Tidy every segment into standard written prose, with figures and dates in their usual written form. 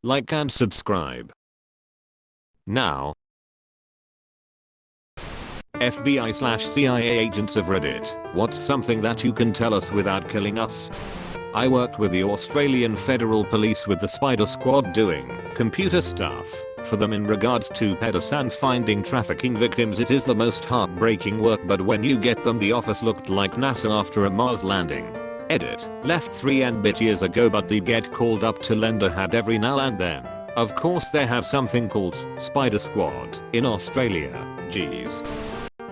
like and subscribe. Now. FBI/CIA agents of Reddit, what's something that you can tell us without killing us? I worked with the Australian Federal Police with the Spider Squad doing computer stuff for them in regards to pedicine finding trafficking victims. It is the most heartbreaking work, but when you get them, the office looked like NASA after a Mars landing. Edit, left 3 and bit years ago, but they get called up to lend a hand every now and then. Of course they have something called Spider Squad in Australia. Geez.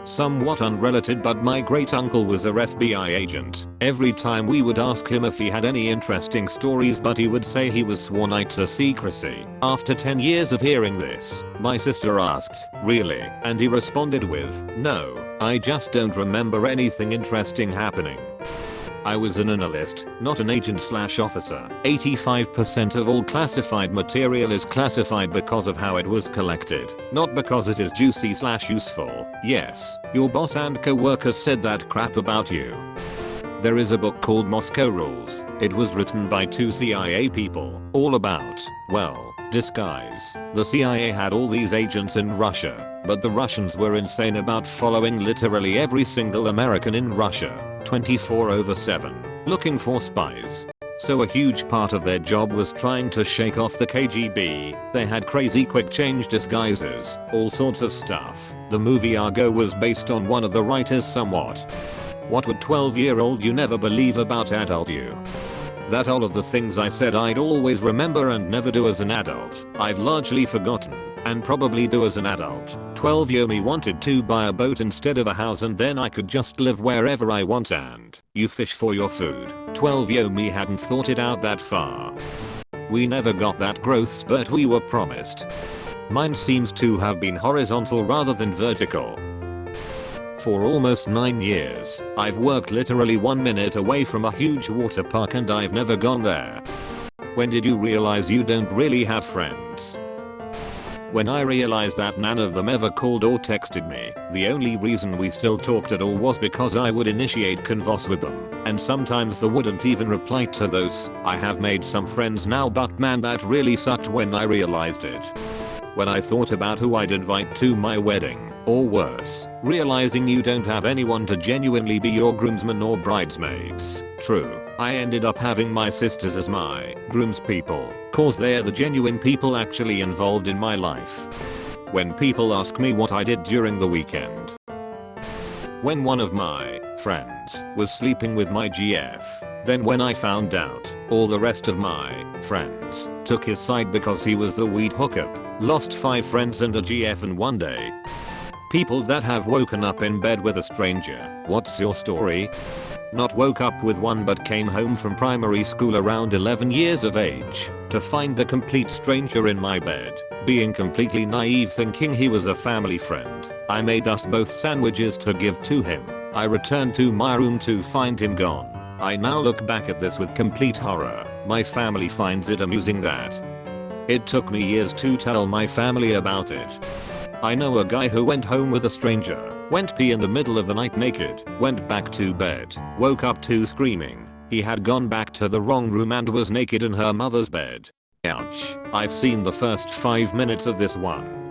Somewhat unrelated, but my great uncle was a FBI agent. Every time we would ask him if he had any interesting stories, but he would say he was sworn to secrecy. After 10 years of hearing this, my sister asked, "Really?" And he responded with, "No, I just don't remember anything interesting happening." I was an analyst, not an agent/officer. 85% of all classified material is classified because of how it was collected, not because it is juicy/useful. Yes, your boss and co-workers said that crap about you. There is a book called Moscow Rules. It was written by 2 CIA people, all about, well, disguise. The CIA had all these agents in Russia, but the Russians were insane about following literally every single American in Russia, 24/7, looking for spies. So a huge part of their job was trying to shake off the KGB. They had crazy quick change disguises, all sorts of stuff. The movie Argo was based on one of the writers somewhat. What would 12-year-old you never believe about adult you? That all of the things I said I'd always remember and never do as an adult, I've largely forgotten, and probably do as an adult. 12-year me wanted to buy a boat instead of a house, and then I could just live wherever I want and you fish for your food. 12-year me hadn't thought it out that far. We never got that growth spurt we were promised. Mine seems to have been horizontal rather than vertical. For almost 9 years, I've worked literally 1 minute away from a huge water park and I've never gone there. When did you realize you don't really have friends? When I realized that none of them ever called or texted me. The only reason we still talked at all was because I would initiate convos with them, and sometimes they wouldn't even reply to those. I have made some friends now, but man, that really sucked when I realized it. When I thought about who I'd invite to my wedding, or worse, realizing you don't have anyone to genuinely be your groomsmen or bridesmaids. True, I ended up having my sisters as my groomspeople, cause they're the genuine people actually involved in my life. When people ask me what I did during the weekend. When one of my friends was sleeping with my GF, then when I found out, all the rest of my friends took his side because he was the weed hookup, lost 5 friends and a GF in one day. People that have woken up in bed with a stranger. What's your story? Not woke up with one, but came home from primary school around 11 years of age to find a complete stranger in my bed, being completely naive thinking he was a family friend. I made us both sandwiches to give to him. I returned to my room to find him gone. I now look back at this with complete horror. My family finds it amusing that it took me years to tell my family about it. I know a guy who went home with a stranger, went pee in the middle of the night naked, went back to bed, woke up to screaming. He had gone back to the wrong room and was naked in her mother's bed. Ouch. I've seen the first 5 minutes of this one.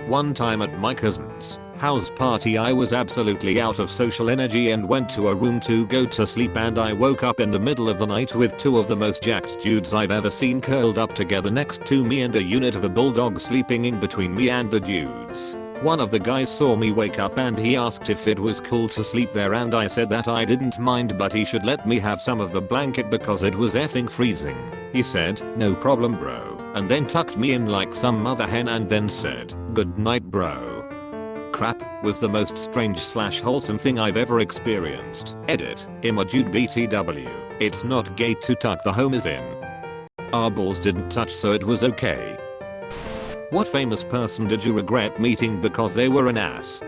One time at my cousin's house party, I was absolutely out of social energy and went to a room to go to sleep, and I woke up in the middle of the night with 2 of the most jacked dudes I've ever seen curled up together next to me and a unit of a bulldog sleeping in between me and the dudes. One of the guys saw me wake up and he asked if it was cool to sleep there, and I said that I didn't mind, but he should let me have some of the blanket because it was effing freezing. He said, "No problem bro," and then tucked me in like some mother hen and then said, "Good night bro." Crap was the most strange/wholesome thing I've ever experienced. Edit, Imajude BTW. It's not gay to tuck the homies in. Our balls didn't touch, so it was okay. What famous person did you regret meeting because they were an ass?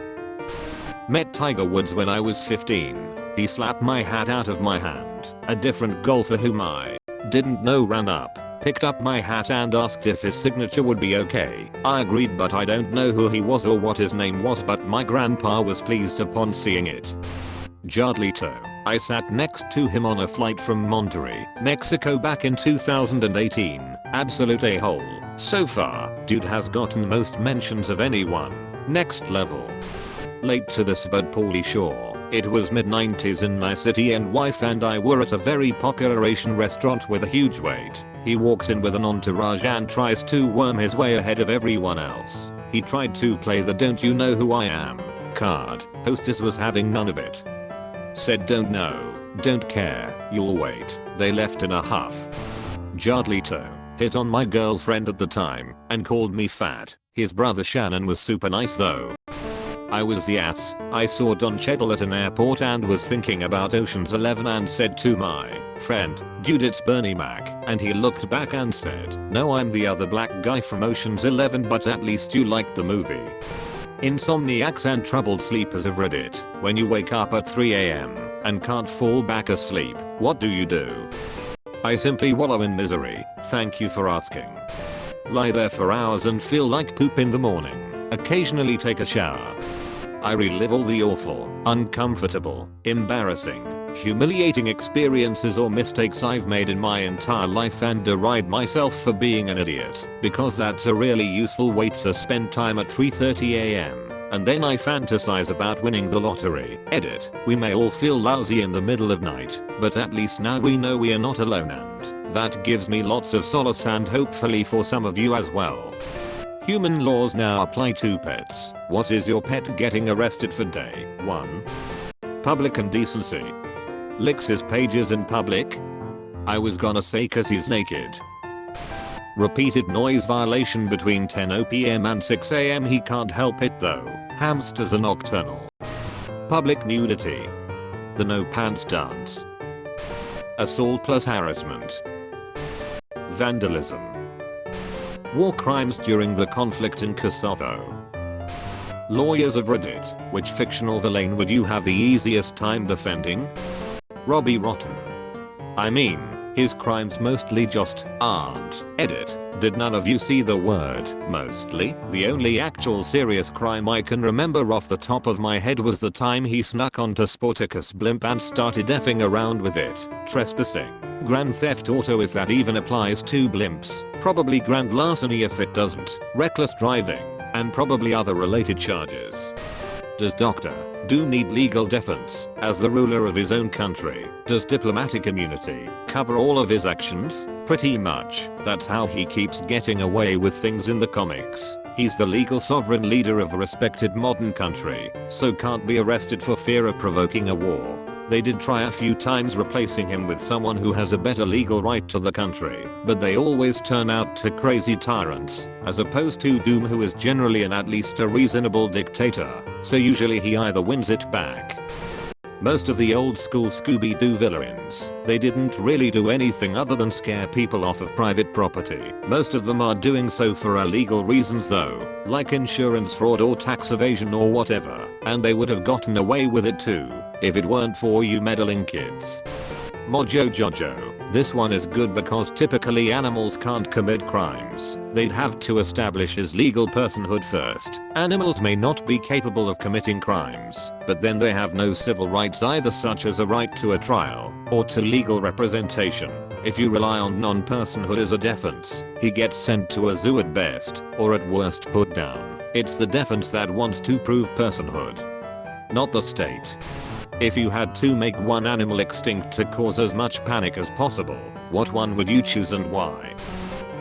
Met Tiger Woods when I was 15. He slapped my hat out of my hand. A different golfer whom I didn't know ran up, picked up my hat and asked if his signature would be okay. I agreed, but I don't know who he was or what his name was, but my grandpa was pleased upon seeing it. Jared Leto. I sat next to him on a flight from Monterrey, Mexico back in 2018. Absolute a-hole. So far, dude has gotten most mentions of anyone. Next level. Late to this but poorly sure. It was mid-90s in my city and wife and I were at a very popular Asian restaurant with a huge wait. He walks in with an entourage and tries to worm his way ahead of everyone else. He tried to play the "don't you know who I am" card. Hostess was having none of it. Said "don't know, don't care, you'll wait." They left in a huff. Jardlito hit on my girlfriend at the time and called me fat. His brother Shannon was super nice though. I was the ass. I saw Don Cheadle at an airport and was thinking about Ocean's 11 and said to my friend, "Dude, it's Bernie Mac," and he looked back and said, "No, I'm the other black guy from Ocean's 11, but at least you liked the movie." Insomniacs and troubled sleepers of Reddit. When you wake up at 3 AM and can't fall back asleep, what do you do? I simply wallow in misery. Thank you for asking. Lie there for hours and feel like poop in the morning. Occasionally take a shower. I relive all the awful, uncomfortable, embarrassing, humiliating experiences or mistakes I've made in my entire life and deride myself for being an idiot, because that's a really useful way to spend time at 3:30 AM. And then I fantasize about winning the lottery. Edit. We may all feel lousy in the middle of night, but at least now we know we are not alone, and that gives me lots of solace and hopefully for some of you as well. Human laws now apply to pets. What is your pet getting arrested for? Day 1. Public indecency. Licks his pages in public. I was gonna say cause he's naked. Repeated noise violation between 10 PM and 6 AM. He can't help it though. Hamsters are nocturnal. Public nudity. The no pants dance. Assault plus harassment. Vandalism. War crimes during the conflict in Kosovo. Lawyers of Reddit. Which fictional villain would you have the easiest time defending? Robbie Rotten. I mean, his crimes mostly just aren't. Edit. Did none of you see the word mostly? The only actual serious crime I can remember off the top of my head was the time he snuck onto Sportacus blimp and started effing around with it. Trespassing. Grand theft auto if that even applies to blimps. Probably grand larceny if it doesn't. Reckless driving. And probably other related charges. Does Dr. Doom need legal defense as the ruler of his own country? Does diplomatic immunity cover all of his actions? Pretty much. That's how he keeps getting away with things in the comics. He's the legal sovereign leader of a respected modern country, so can't be arrested for fear of provoking a war. They did try a few times replacing him with someone who has a better legal right to the country, but they always turn out to crazy tyrants, as opposed to Doom, who is generally at least a reasonable dictator, so usually he either wins it back. Most of the old school Scooby-Doo villains, they didn't really do anything other than scare people off of private property. Most of them are doing so for illegal reasons though, like insurance fraud or tax evasion or whatever, and they would have gotten away with it too, if it weren't for you meddling kids. Mojo Jojo. This one is good because typically animals can't commit crimes. They'd have to establish his legal personhood first. Animals may not be capable of committing crimes, but then they have no civil rights either, such as a right to a trial or to legal representation. If you rely on non-personhood as a defense, he gets sent to a zoo at best, or at worst put down. It's the defense that wants to prove personhood, not the state. If you had to make one animal extinct to cause as much panic as possible, what one would you choose and why?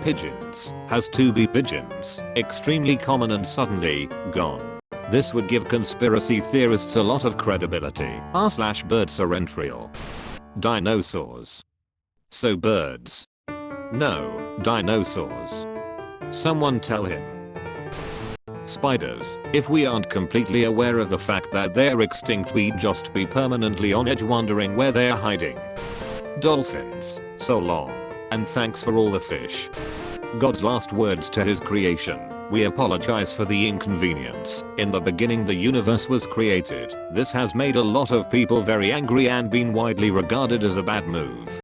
Pigeons. Has to be pigeons. Extremely common and suddenly gone. This would give conspiracy theorists a lot of credibility. R/birds are real. Dinosaurs. So birds. No, dinosaurs. Someone tell him. Spiders. If we aren't completely aware of the fact that they're extinct, we'd just be permanently on edge wondering where they're hiding. Dolphins. So long. And thanks for all the fish. God's last words to his creation. We apologize for the inconvenience. In the beginning the universe was created. This has made a lot of people very angry and been widely regarded as a bad move.